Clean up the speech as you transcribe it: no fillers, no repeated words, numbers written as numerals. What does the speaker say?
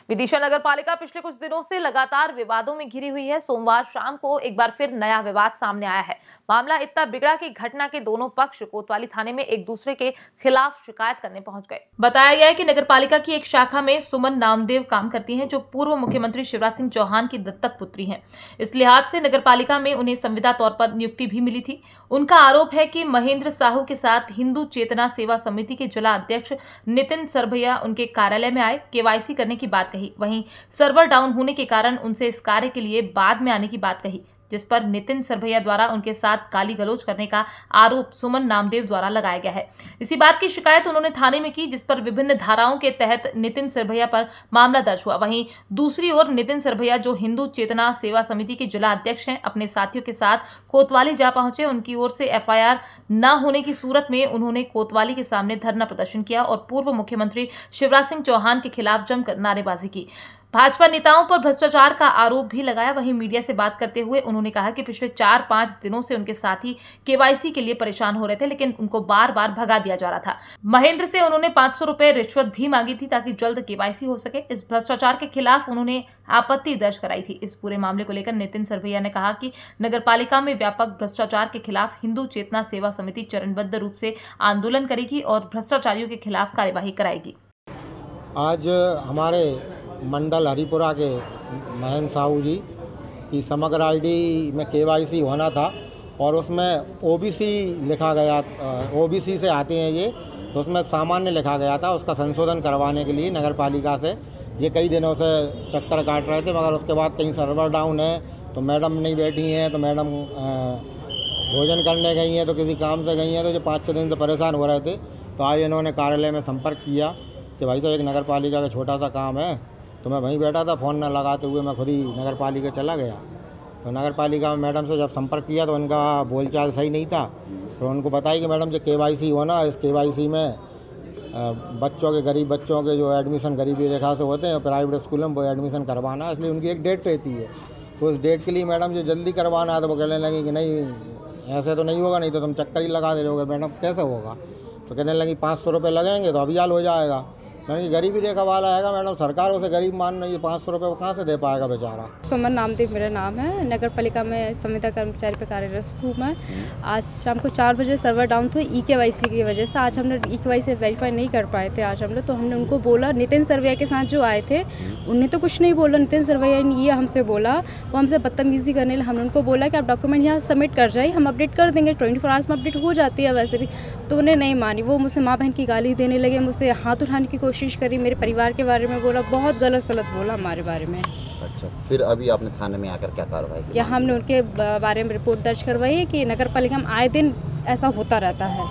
विदिशा नगर पालिका पिछले कुछ दिनों से लगातार विवादों में घिरी हुई है। सोमवार शाम को एक बार फिर नया विवाद सामने आया है। मामला इतना बिगड़ा कि घटना के दोनों पक्ष कोतवाली थाने में एक दूसरे के खिलाफ शिकायत करने पहुंच गए। बताया गया है कि नगर पालिका की एक शाखा में सुमन नामदेव काम करती हैं, जो पूर्व मुख्यमंत्री शिवराज सिंह चौहान की दत्तक पुत्री हैं। इस लिहाज से नगर पालिका में उन्हें संविदा तौर पर नियुक्ति भी मिली थी। उनका आरोप है कि महेंद्र साहू के साथ हिंदू चेतना सेवा समिति के जिला अध्यक्ष नितिन सरभैया उनके कार्यालय में आए, केवाईसी करने की बात कही। वहीं सर्वर डाउन होने के कारण उनसे इस कार्य के लिए बाद में आने की बात कही, जिस पर नितिन सरभैया द्वारा उनके साथ गाली गलौज करने का आरोप सुमन नामदेव द्वारा लगाया गया है। इसी बात की शिकायत उन्होंने थाने में की, जिस पर विभिन्न धाराओं के तहत नितिन सरभैया पर मामला दर्ज हुआ। वहीं दूसरी ओर नितिन सरभैया, जो हिंदू चेतना सेवा समिति के जिला अध्यक्ष हैं, अपने साथियों के साथ कोतवाली जा पहुंचे। उनकी ओर से एफआईआर न होने की सूरत में उन्होंने कोतवाली के सामने धरना प्रदर्शन किया और पूर्व मुख्यमंत्री शिवराज सिंह चौहान के खिलाफ जमकर नारेबाजी की। भाजपा नेताओं पर भ्रष्टाचार का आरोप भी लगाया। वहीं मीडिया से बात करते हुए उन्होंने कहा कि पिछले 4-5 दिनों से उनके साथी केवाईसी के लिए परेशान हो रहे थे, लेकिन उनको बार बार भगा दिया जा रहा था। महेंद्र से उन्होंने 500 रुपए रिश्वत भी मांगी थी ताकि जल्द केवाईसी हो सके। इस भ्रष्टाचार के खिलाफ उन्होंने आपत्ति दर्ज कराई थी। इस पूरे मामले को लेकर नितिन सरभैया ने कहा कि नगर पालिका में व्यापक भ्रष्टाचार के खिलाफ हिंदू चेतना सेवा समिति चरणबद्ध रूप से आंदोलन करेगी और भ्रष्टाचारियों के खिलाफ कार्यवाही कराएगी। आज हमारे मंडल हरिपुरा के महेंद्र साहू जी की समग्र आईडी में केवाईसी होना था और उसमें ओबीसी लिखा गया, ओबीसी से आते हैं ये, तो उसमें सामान्य लिखा गया था। उसका संशोधन करवाने के लिए नगर पालिका से ये कई दिनों से चक्कर काट रहे थे, मगर उसके बाद कहीं सर्वर डाउन है तो मैडम नहीं बैठी हैं, तो मैडम भोजन करने गई हैं, तो किसी काम से गई हैं, तो जो 5-6 दिन से परेशान हो रहे थे। तो आज इन्होंने कार्यालय में संपर्क किया कि भाई साहब एक नगर पालिका का छोटा सा काम है, तो मैं वहीं बैठा था, फ़ोन न लगाते हुए मैं खुद ही नगर पालिका चला गया। तो नगर पालिका में मैडम से जब संपर्क किया तो उनका बोलचाल सही नहीं था। तो उनको बताया कि मैडम जो केवाईसी होना, इस केवाईसी में बच्चों के, गरीब बच्चों के जो एडमिशन गरीबी रेखा से होते हैं प्राइवेट स्कूलों में, वो एडमिशन करवाना है, इसलिए उनकी एक डेट रहती है। तो उस डेट के लिए मैडम जो जल्दी करवाना है, तो वो कहने लगी कि नहीं ऐसे तो नहीं होगा, नहीं तो तुम चक्कर ही लगा दे रहे होगे। मैडम कैसे होगा? तो कहने लगी 500 रुपये लगेंगे तो अभियाल हो जाएगा। मैंने गरीबी रेखा वाला आएगा, मैडम सरकार उसे गरीब मान रही है, 500 रुपये वो कहाँ से दे पाएगा बेचारा। सुमन नामदेव मेरा नाम है, नगर पालिका में संविदा कर्मचारी पे कार्यरत हूँ मैं। आज शाम को 4 बजे सर्वर डाउन थे ई-केवाईसी की वजह से। आज हमने ई-केवाईसी वेरीफाई नहीं कर पाए थे आज हम लोग, तो हमने उनको बोला, नितिन सरभैया के साथ जो आए थे उन्हें तो कुछ नहीं बोला। नितिन सरभैया ने ये हमसे बोला, वो हमसे बदतमीजी करने लगे। हमने उनको बोला कि आप डॉक्यूमेंट यहाँ सबमिट कर जाइए, हम अपडेट कर देंगे, 24 आवर्स में अपडेट हो जाती है वैसे भी। तो उन्हें नहीं मानी, वो मुझसे माँ बहन की गाली देने लगे, मुझसे हाथ उठाने की कोशिश करी, मेरे परिवार के बारे में बोला, बहुत गलत सलत बोला हमारे बारे में। अच्छा, फिर अभी आपने थाने में आकर क्या कार्रवाई की? या हमने उनके बारे में रिपोर्ट दर्ज करवाई है कि नगर पालिका में आए दिन ऐसा होता रहता है।